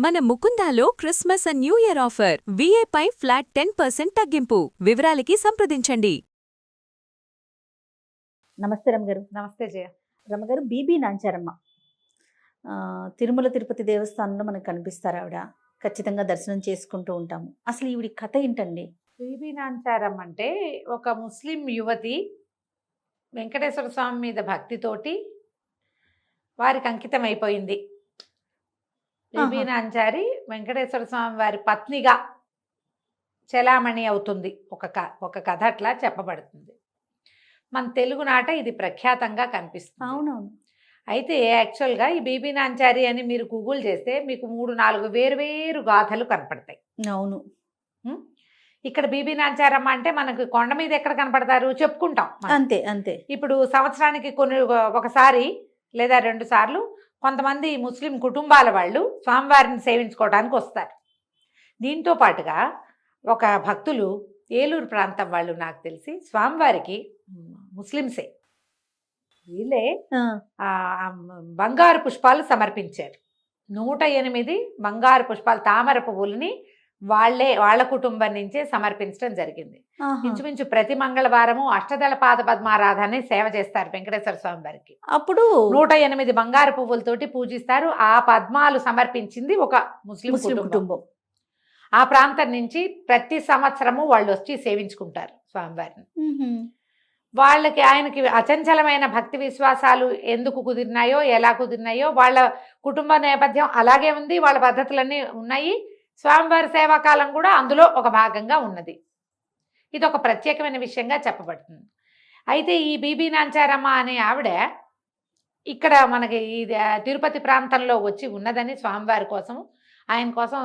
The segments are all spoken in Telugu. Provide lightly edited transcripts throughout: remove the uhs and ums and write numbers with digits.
మన ముకుందాలో Christmas and new year offer విఏపై ఫ్లాట్ 10% తగ్గింపు. వివరాలకి సంప్రదించండి. నమస్తే రమగారు. నమస్తే జయ. రమగారు, బీబీ నాంచారమ్మ తిరుమల తిరుపతి దేవస్థానంలో మనకు కనిపిస్తారు. ఆవిడ ఖచ్చితంగా దర్శనం చేసుకుంటూ ఉంటాము. అసలు ఈవిడి కథ ఏంటండి? బీబీ నాంచారం అంటే ఒక ముస్లిం యువతి వెంకటేశ్వర స్వామి మీద భక్తితోటి వారికి అంకితం అయిపోయింది. బీబీ నాంచారి వెంకటేశ్వర స్వామి వారి పత్నిగా చెలామణి అవుతుంది. ఒక కథ అట్లా చెప్పబడుతుంది. మన తెలుగునాట ఇది ప్రఖ్యాతంగా కనిపిస్తుంది. అవునవును. అయితే యాక్చువల్గా ఈ బీబీ నాంచారి అని మీరు గూగుల్ చేస్తే మీకు 3-4 వేరు గాథలు కనపడతాయి. అవును. ఇక్కడ బీబీ నాంచారమ్మ అంటే మనకు కొండ మీద ఎక్కడ కనపడతారు చెప్పుకుంటాం. అంతే అంతే. ఇప్పుడు సంవత్సరానికి ఒకసారి లేదా 2 సార్లు కొంతమంది ముస్లిం కుటుంబాల వాళ్ళు స్వామివారిని సేవించుకోవడానికి వస్తారు. దీంతో పాటుగా ఒక భక్తులు ఏలూరు ప్రాంతం వాళ్ళు నాకు తెలిసి స్వామివారికి ముస్లింసే వీళ్ళే బంగారు పుష్పాలు సమర్పించారు. 108 బంగారు పుష్పాలు తామర పువ్వులని వాళ్ళ కుటుంబం నుంచే సమర్పించడం జరిగింది. ఇంచుమించు ప్రతి మంగళవారము అష్టదళ పాద పద్మారాధన సేవ చేస్తారు వెంకటేశ్వర స్వామి వారికి. అప్పుడు 108 బంగారు పువ్వులతోటి పూజిస్తారు. ఆ పద్మాలు సమర్పించింది ఒక ముస్లిం కుటుంబం. ఆ ప్రాంతం నుంచి ప్రతి సంవత్సరము వాళ్ళు వచ్చి సేవించుకుంటారు స్వామివారిని. వాళ్ళకి ఆయనకి అచంచలమైన భక్తి విశ్వాసాలు ఎందుకు కుదిరినాయో ఎలా కుదిరినాయో వాళ్ళ కుటుంబ నేపథ్యం అలాగే ఉంది. వాళ్ళ పద్ధతులన్నీ ఉన్నాయి. స్వామివారి సేవాకాలం కూడా అందులో ఒక భాగంగా ఉన్నది. ఇది ఒక ప్రత్యేకమైన విషయంగా చెప్పబడుతుంది. అయితే ఈ బీబీ నాంచారమ్మ అనే ఆవిడ ఇక్కడ మనకి ఈ తిరుపతి ప్రాంతంలో వచ్చి ఉన్నదని, స్వామివారి కోసం ఆయన కోసం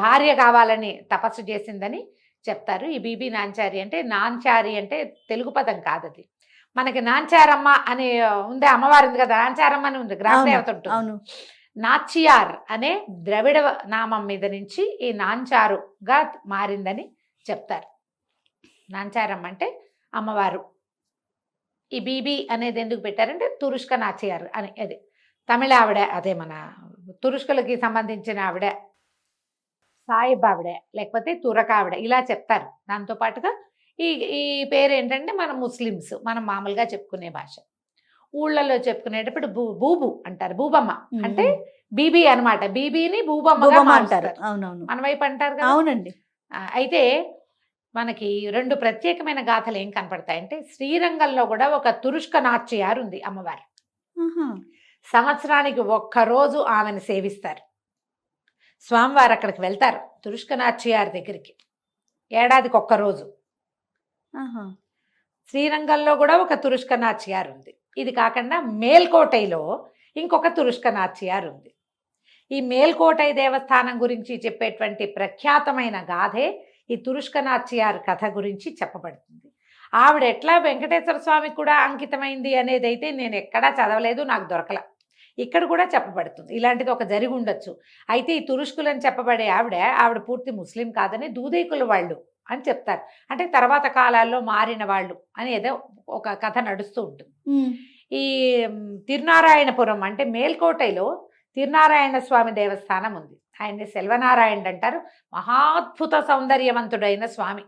భార్య కావాలని తపస్సు చేసిందని చెప్తారు. ఈ బీబీ నాంచారి అంటే, నాంచారి అంటే తెలుగు పదం కాదు, అది మనకి నాంచారమ్మ అని ఉంది. అమ్మవారు ఉంది కదా, నాంచారమ్మ అని ఉంది, గ్రామదేవత ఉంటుంది. నాచియార్ అనే ద్రవిడ నామం మీద నుంచి ఈ నాంచారుగా మారిందని చెప్తారు. నాంచారమ్మ అంటే అమ్మవారు. ఈ బీబీ అనేది ఎందుకు పెట్టారంటే తురుష్క నాచియార్ అని, అదే తమిళ ఆవిడ, అదే మన తురుష్కలకి సంబంధించిన ఆవిడ, సాయిబ్ ఆవిడ లేకపోతే తురక ఆవిడ ఇలా చెప్తారు. దాంతోపాటుగా ఈ పేరు ఏంటంటే మన ముస్లిమ్స్ మనం మామూలుగా చెప్పుకునే భాష. ఊళ్ళలో చెప్పుకునేటప్పుడు బూబు అంటారు, బూబమ్మ అంటే బీబీ అనమాట. బీబీని బూబమ్మ అంటారు. అవునవును, మన వైపు అంటారు కదా. అవునండి. అయితే మనకి 2 ప్రత్యేకమైన గాథలు ఏం కనపడతాయంటే, శ్రీరంగంలో కూడా ఒక తురుష్క నాట్యారు ఉంది అమ్మవారు. సంవత్సరానికి ఒక్కరోజు ఆమెను సేవిస్తారు. స్వామివారు అక్కడికి వెళ్తారు తురుష్క నాట్యారు దగ్గరికి, ఏడాదికి ఒక్కరోజు. శ్రీరంగంలో కూడా ఒక తురుష్క నాట్యారు ఉంది. ఇది కాకుండా మేల్కోటైలో ఇంకొక తురుష్క నాట్యారు ఉంది. ఈ మేల్కోటై దేవస్థానం గురించి చెప్పేటువంటి ప్రఖ్యాతమైన గాథే ఈ తురుష్క నాట్యారు కథ గురించి చెప్పబడుతుంది. ఆవిడ ఎట్లా వెంకటేశ్వర స్వామికి కూడా అంకితమైంది అనేది అయితే నేను ఎక్కడా చదవలేదు, నాకు దొరకల. ఇక్కడ కూడా చెప్పబడుతుంది. ఇలాంటిది ఒక జరిగి ఉండొచ్చు. అయితే ఈ తురుష్కులని చెప్పబడే ఆవిడ పూర్తి ముస్లిం కాదని దూదేకుల వాళ్ళు అని చెప్తారు. అంటే తర్వాత కాలాల్లో మారిన వాళ్ళు అని ఏదో ఒక కథ నడుస్తూ ఉంటుంది. ఈ తిరునారాయణపురం అంటే మేల్కోటైలో తిరునారాయణ స్వామి దేవస్థానం ఉంది. ఆయన్ని సెల్వనారాయణ అంటారు. మహాద్భుత సౌందర్యవంతుడైన స్వామి.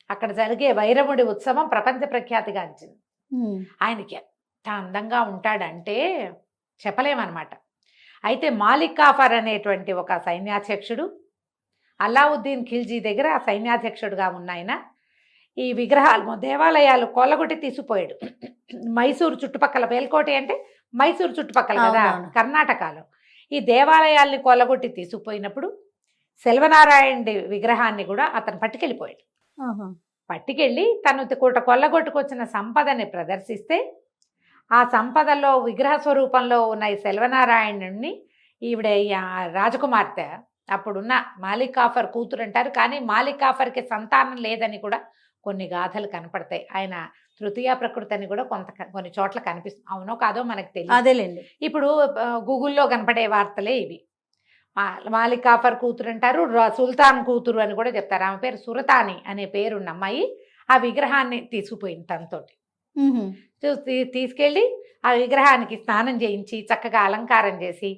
అక్కడ జరిగే వైరముడి ఉత్సవం ప్రపంచ ప్రఖ్యాతిగాంచింది. ఆయనకి ఎంత అందంగా ఉంటాడంటే చెప్పలేమన్నమాట. అయితే మాలిక్ కాఫర్ అనేటువంటి ఒక సైన్యాధ్యక్షుడు అల్లావుద్దీన్ ఖిల్జీ దగ్గర ఆ సైన్యాధ్యక్షుడుగా ఉన్న ఆయన ఈ విగ్రహాలు దేవాలయాలు కొల్లగొట్టి తీసుకుపోయాడు. మైసూరు చుట్టుపక్కల, మేల్కోటై అంటే మైసూరు చుట్టుపక్కల కదా కర్ణాటకలో. ఈ దేవాలయాల్ని కొల్లగొట్టి తీసుకుపోయినప్పుడు సెల్వనారాయణ విగ్రహాన్ని కూడా అతను పట్టుకెళ్ళిపోయాడు. పట్టుకెళ్ళి తను కొల్లగొట్టుకొచ్చిన సంపదని ప్రదర్శిస్తే ఆ సంపదలో విగ్రహ స్వరూపంలో ఉన్న ఈ సెల్వనారాయణుడిని ఈవిడ రాజకుమార్తె అప్పుడున్న మాలిక్ కాఫర్ కూతురు అంటారు. కానీ మాలిక్ కాఫర్కి సంతానం లేదని కూడా కొన్ని గాథలు కనపడతాయి. ఆయన తృతీయ ప్రకృతి అని కూడా కొన్ని చోట్ల కనిపిస్తుంది. అవునో కాదో మనకు తెలియదు. అదేలేండి. ఇప్పుడు గూగుల్లో కనపడే వార్తలే ఇవి. మాలిక్ కాఫర్ కూతురు అంటారు, సుల్తాన్ కూతురు అని కూడా చెప్తారు. ఆమె పేరు సురతాని అనే పేరున్న అమ్మాయి ఆ విగ్రహాన్ని తీసుకుపోయింది తనతోటి. తీసుకెళ్ళి ఆ విగ్రహానికి స్నానం చేయించి చక్కగా అలంకారం చేసి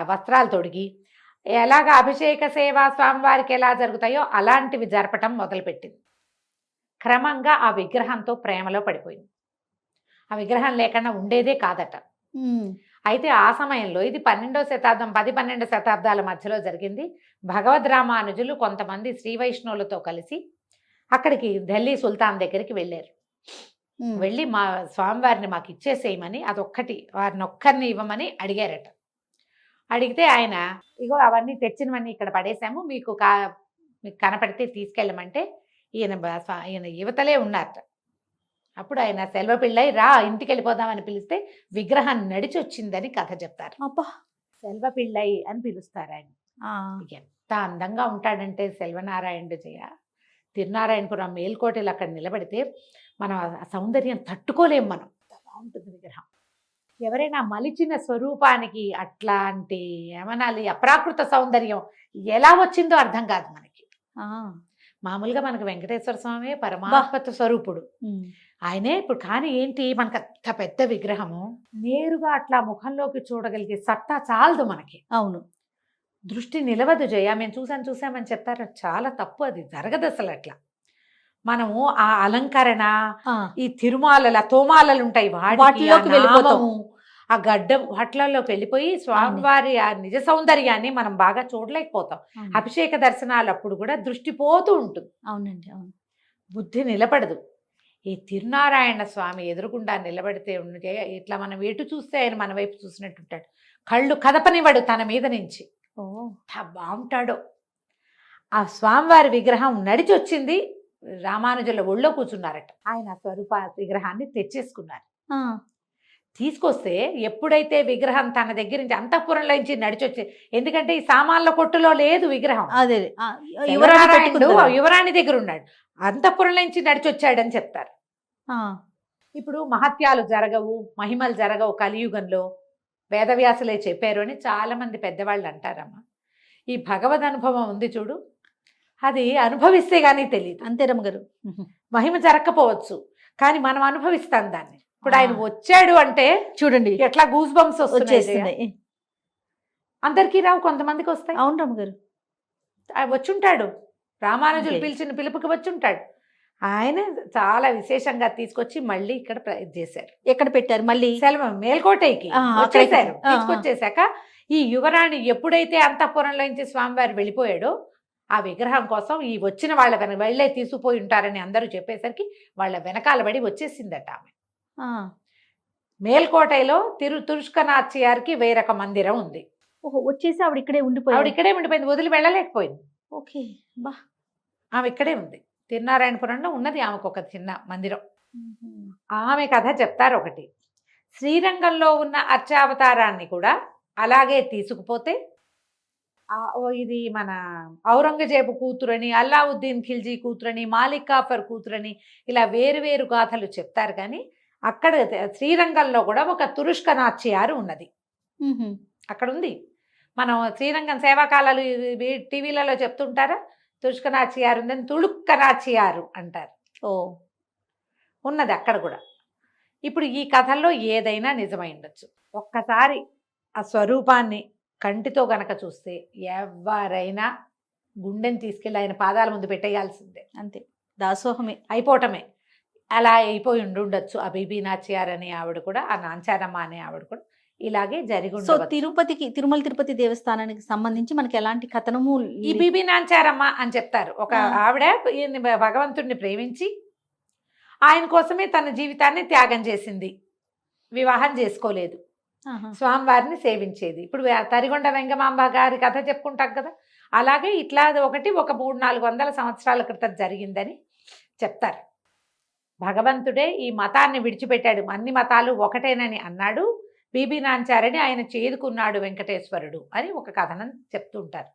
వస్త్రాలు తొడిగి ఎలాగ అభిషేక సేవ స్వామివారికి ఎలా జరుగుతాయో అలాంటివి జరపటం మొదలుపెట్టింది. క్రమంగా ఆ విగ్రహంతో ప్రేమలో పడిపోయింది. ఆ విగ్రహం లేకుండా ఉండేదే కాదట. అయితే ఆ సమయంలో ఇది 12వ శతాబ్దం 10-12 శతాబ్దాల మధ్యలో జరిగింది. భగవద్ రామానుజులు కొంతమంది శ్రీ వైష్ణవులతో కలిసి అక్కడికి ఢిల్లీ సుల్తాన్ దగ్గరికి వెళ్ళారు. వెళ్ళి మా స్వామివారిని మాకు ఇచ్చేసేయమని, అదొక్కటి వారిని ఒక్కరిని ఇవ్వమని అడిగారట. అడిగితే ఆయన, ఇగో అవన్నీ తెచ్చినవన్నీ ఇక్కడ పడేశాము, మీకు కనపడితే తీసుకెళ్ళమంటే ఈయన యువతలే ఉన్నారట. అప్పుడు ఆయన సెల్వపిళ్ళై రా ఇంటికి వెళ్ళిపోదామని పిలిస్తే విగ్రహం నడిచి వచ్చిందని కథ చెప్తారు. అబ్బా, సెల్వపిళ్ళై అని పిలుస్తారు ఆయన. ఎంత అందంగా ఉంటాడంటే సెల్వనారాయణుడు జయ. తిరునారాయణపురం మేల్కోటలు అక్కడ నిలబడితే మనం ఆ సౌందర్యం తట్టుకోలేం. మనం బాగుంటుంది విగ్రహం. ఎవరైనా మలిచిన స్వరూపానికి అట్లాంటి ఏమనాలి అప్రాకృత సౌందర్యం ఎలా వచ్చిందో అర్థం కాదు మనకి. మామూలుగా మనకు వెంకటేశ్వర స్వామి పరమాత్మ స్వరూపుడు, ఆయనే. ఇప్పుడు కానీ ఏంటి, మనకు అంత పెద్ద విగ్రహము నేరుగా అట్లా ముఖంలోకి చూడగలిగే సత్తా చాలదు మనకి. అవును, దృష్టి నిలవదు జయ. మేము చూసామని చెప్తారు, చాలా తప్పు, అది జరగదు అసలు. అట్లా మనము ఆ అలంకరణ, ఈ తిరుమాలల తోమాలలు ఉంటాయి వాటిలోకి వెళ్ళిపోతాము, ఆ గడ్డం వాటిలోకి వెళ్ళిపోయి స్వామివారి ఆ నిజ సౌందర్యాన్ని మనం బాగా చూడలేకపోతాం. అభిషేక దర్శనాలు అప్పుడు కూడా దృష్టి పోతూ ఉంటుంది. అవునండి, అవును, బుద్ధి నిలబడదు. ఈ తిరునారాయణ స్వామి ఎదురుగుండా నిలబడితే ఉంటే ఇట్లా మనం ఎటు చూస్తే ఆయన మన వైపు చూసినట్టు ఉంటాడు. కళ్ళు కదపనివాడు తన మీద నుంచి. బాగుంటాడో. ఆ స్వామివారి విగ్రహం నడిచి వచ్చింది, రామానుజుల ఒళ్ళో కూర్చున్నారట. ఆయన స్వరూప విగ్రహాన్ని తెచ్చేసుకున్నారు. తీసుకొస్తే ఎప్పుడైతే విగ్రహం తన దగ్గర నుంచి అంతఃపురంలో నుంచి నడిచొచ్చే, ఎందుకంటే ఈ సామాన్ల కొట్టులో లేదు విగ్రహం, అదే యువరాణి దగ్గర ఉన్నాడు, అంతఃపురంలో నుంచి నడిచొచ్చాడని చెప్తారు. ఇప్పుడు మహత్యాలు జరగవు, మహిమలు జరగవు కలియుగంలో, వేదవ్యాసులే చెప్పారు అని చాలా మంది పెద్దవాళ్ళు అంటారమ్మా. ఈ భగవద్ అనుభవం ఉంది చూడు, అది అనుభవిస్తే గానీ తెలియదు. అంతే రమ్మగారు, మహిమ జరగకపోవచ్చు కానీ మనం అనుభవిస్తాం దాన్ని. ఇప్పుడు ఆయన వచ్చాడు అంటే చూడండి ఎట్లా గూస్ బంప్స్ వచ్చేస్తున్నాయి. అందరికీ రావు, కొంతమందికి వస్తాయి. అవును రమ్మగారు, వచ్చుంటాడు, రామానుజులు పిలిచిన పిలుపుకి వచ్చుంటాడు. ఆయన చాలా విశేషంగా తీసుకొచ్చి మళ్ళీ ఇక్కడ చేశారు. ఎక్కడ పెట్టారు మళ్ళీ? మేల్కోటైకి వచ్చేసారు. తీసుకొచ్చేసాక ఈ యువరాణి ఎప్పుడైతే అంతఃపురంలో నుంచి స్వామివారు వెళ్ళిపోయాడో ఆ విగ్రహం కోసం ఈ వచ్చిన వాళ్ళ వెళ్ళే తీసుకుపోయి ఉంటారని అందరూ చెప్పేసరికి వాళ్ళ వెనకాల పడి వచ్చేసిందట ఆమె. మేల్కోటైలో తురుష్కనాథ్యారికి వేరొక మందిరం ఉంది. వచ్చేసి ఆవిడ ఇక్కడే ఉండిపోయింది, వదిలి వెళ్ళలేకపోయింది. ఓకే, బా, ఆమె ఇక్కడే ఉంది. తిరునారాయణపురంలో ఉన్నది ఆమెకు ఒక చిన్న మందిరం. ఆమె కథ చెప్తారు ఒకటి. శ్రీరంగంలో ఉన్న అర్చావతారాన్ని కూడా అలాగే తీసుకుపోతే ఇది మన ఔరంగజేబు కూతురని, అల్లావుద్దీన్ ఖిల్జీ కూతురని, మాలిక్ కాఫర్ కూతురని ఇలా వేరు గాథలు చెప్తారు. కానీ అక్కడ శ్రీరంగంలో కూడా ఒక తురుష్కనాథ్యారు ఉన్నది. అక్కడ ఉంది. మనం శ్రీరంగం సేవాకాలాలు టీవీలలో చెప్తుంటారా, తురుష్కనాథ్యారు ఉందని తుళుక్కనాథ్యారు అంటారు. ఉన్నది అక్కడ కూడా. ఇప్పుడు ఈ కథల్లో ఏదైనా నిజమై ఉండొచ్చు. ఒక్కసారి ఆ స్వరూపాన్ని కంటితో గనక చూస్తే ఎవరైనా గుండెని తీసుకెళ్ళి ఆయన పాదాల ముందు పెట్టేయాల్సిందే. అంతే, దాసోహమే అయిపోవటమే. అలా అయిపోయి ఉండొచ్చు. ఆ బీబీ నాచ్యార్ అనే ఆవిడ కూడా, ఆ నాంచారమ్మ అనే ఆవిడ కూడా ఇలాగే జరిగి. సో తిరుమల తిరుపతి దేవస్థానానికి సంబంధించి మనకి ఎలాంటి కథనము? ఈ బీబీ నాంచారమ్మ అని చెప్తారు. ఒక ఆవిడ భగవంతుడిని ప్రేమించి ఆయన కోసమే తన జీవితాన్ని త్యాగం చేసింది. వివాహం చేసుకోలేదు, స్వామివారిని సేవించేది. ఇప్పుడు తరిగొండ వెంగమాంబ గారి కథ చెప్పుకుంటాం కదా, అలాగే ఇట్లా ఒకటి ఒక 300-400 సంవత్సరాల క్రితం జరిగిందని చెప్తారు. భగవంతుడే ఈ మతాన్ని విడిచిపెట్టాడు, అన్ని మతాలు ఒకటేనని అన్నాడు. బీబీ నాంచారని ఆయన చేదుకున్నాడు వెంకటేశ్వరుడు అని ఒక కథనం చెప్తుంటారు.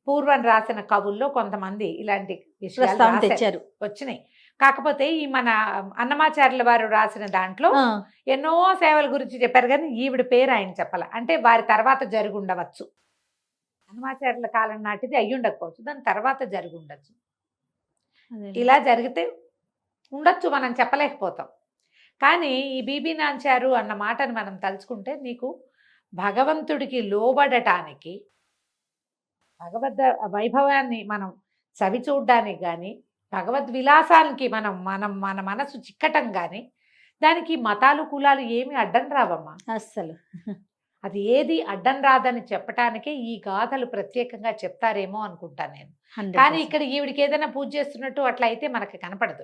పూర్వం రాసిన కవుల్లో కొంతమంది ఇలాంటి విషయాలు తెచ్చారు, వచ్చినాయి. కాకపోతే ఈ మన అన్నమాచార్యుల వారు రాసిన దాంట్లో ఎన్నో సేవల గురించి చెప్పారు, కానీ ఈవిడ పేరు ఆయన చెప్పాల. అంటే వారి తర్వాత జరిగి ఉండవచ్చు. అన్నమాచార్యుల కాలం నాటిది అయ్యి ఉండకపోవచ్చు, దాని తర్వాత జరిగి ఉండొచ్చు. ఇలా జరిగితే ఉండొచ్చు, మనం చెప్పలేకపోతాం. కానీ ఈ బీబీ నాంచారు అన్న మాటను మనం తలుచుకుంటే నీకు భగవంతుడికి లోబడటానికి భగవద్ వైభవాన్ని మనం చవి చూడ్డానికి కానీ, భగవద్ విలాసానికి మన మనసు చిక్కటం కానీ, దానికి మతాలు కులాలు ఏమి అడ్డం రావమ్మా. అస్సలు అది ఏది అడ్డం రాదని చెప్పటానికే ఈ గాథలు ప్రత్యేకంగా చెప్తారేమో అనుకుంటాను నేను. 100%. కానీ ఇక్కడ ఈవిడికి ఏదైనా పూజ చేస్తున్నట్టు అట్లా అయితే మనకి కనపడదు.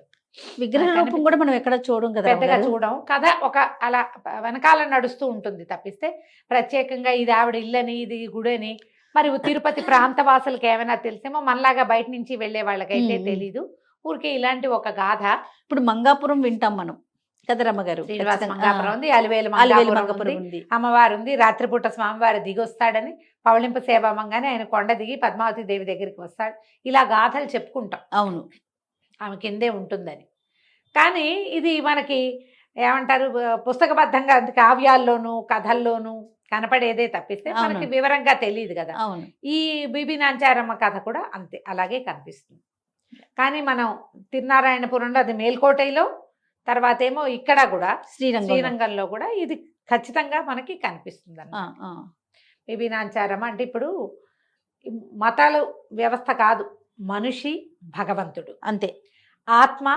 విగ్రహ మనకు రూపం కూడా మనం ఎక్కడ చూడం కదా పెద్దగా రమ్మగారు. చూడం. కథ ఒక అలా వెనకాల నడుస్తూ ఉంటుంది తప్పిస్తే ప్రత్యేకంగా ఇది ఆవిడ ఇల్లని, ఇది గుడని, మరి తిరుపతి ప్రాంత వాసులకి ఏమైనా తెలిసేమో, మనలాగా బయట నుంచి వెళ్ళే వాళ్ళకైతే తెలీదు. ఊరికే ఇలాంటి ఒక గాథ. ఇప్పుడు మంగాపురం వింటాం మనం కదా రమ్మగారు. శ్రీనివాస ఖచ్చితంగా. మంగాపురం ఉంది, అలివేలు అలివేలు మంగాపురం మంగాపురం ఉంది, ఉంది. అమ్మవారు ఉంది. రాత్రిపూట స్వామివారు దిగొస్తాడని పవళింప సేవామంగానే ఆయన కొండ దిగి పద్మావతి దేవి దగ్గరికి వస్తాడు. ఇలా గాథలు చెప్పుకుంటాం అవును. ఆమె కిందే ఉంటుందని. కానీ ఇది మనకి ఏమంటారు, పుస్తకబద్ధంగా కావ్యాల్లోనూ కథల్లోనూ కనపడేదే తప్పిస్తే మనకి అవును. వివరంగా తెలియదు కదా. అవును. ఈ బీబీ నాంచారమ్మ కథ కూడా అంతే, అలాగే కనిపిస్తుంది. కానీ మనం తిరునారాయణపురంలో అది మేల్కోటైలో, తర్వాత ఏమో ఇక్కడ కూడా శ్రీరంగంలో కూడా ఇది ఖచ్చితంగా మనకి కనిపిస్తుంది అన్నమాట. బీబీ నాంచారమ్మ అంటే ఇప్పుడు మతాలు వ్యవస్థ కాదు, మనిషి భగవంతుడు అంతే. ఆత్మ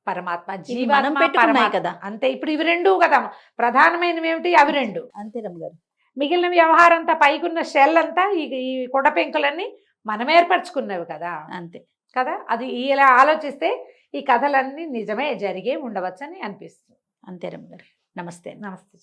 పరమాత్మ, మనం జీవాత్మ పెట్టుకున్నాయి పరమాత్మ కదా. అంతే. ఇప్పుడు ఇవి రెండు కదా ప్రధానమైనవి. ఏమిటి అవి రెండు. అంతే రమ్మగారు. మిగిలిన వ్యవహారం అంతా పైకున్న షెల్ అంతా ఈ కొండ పెంకులన్నీ మనం ఏర్పరచుకున్నవి కదా. అంతే కదా. అది ఇలా ఆలోచిస్తే ఈ కథలన్నీ నిజమే జరిగే ఉండవచ్చని అనిపిస్తుంది. అంతే రమ్మగారు. నమస్తే. నమస్తే.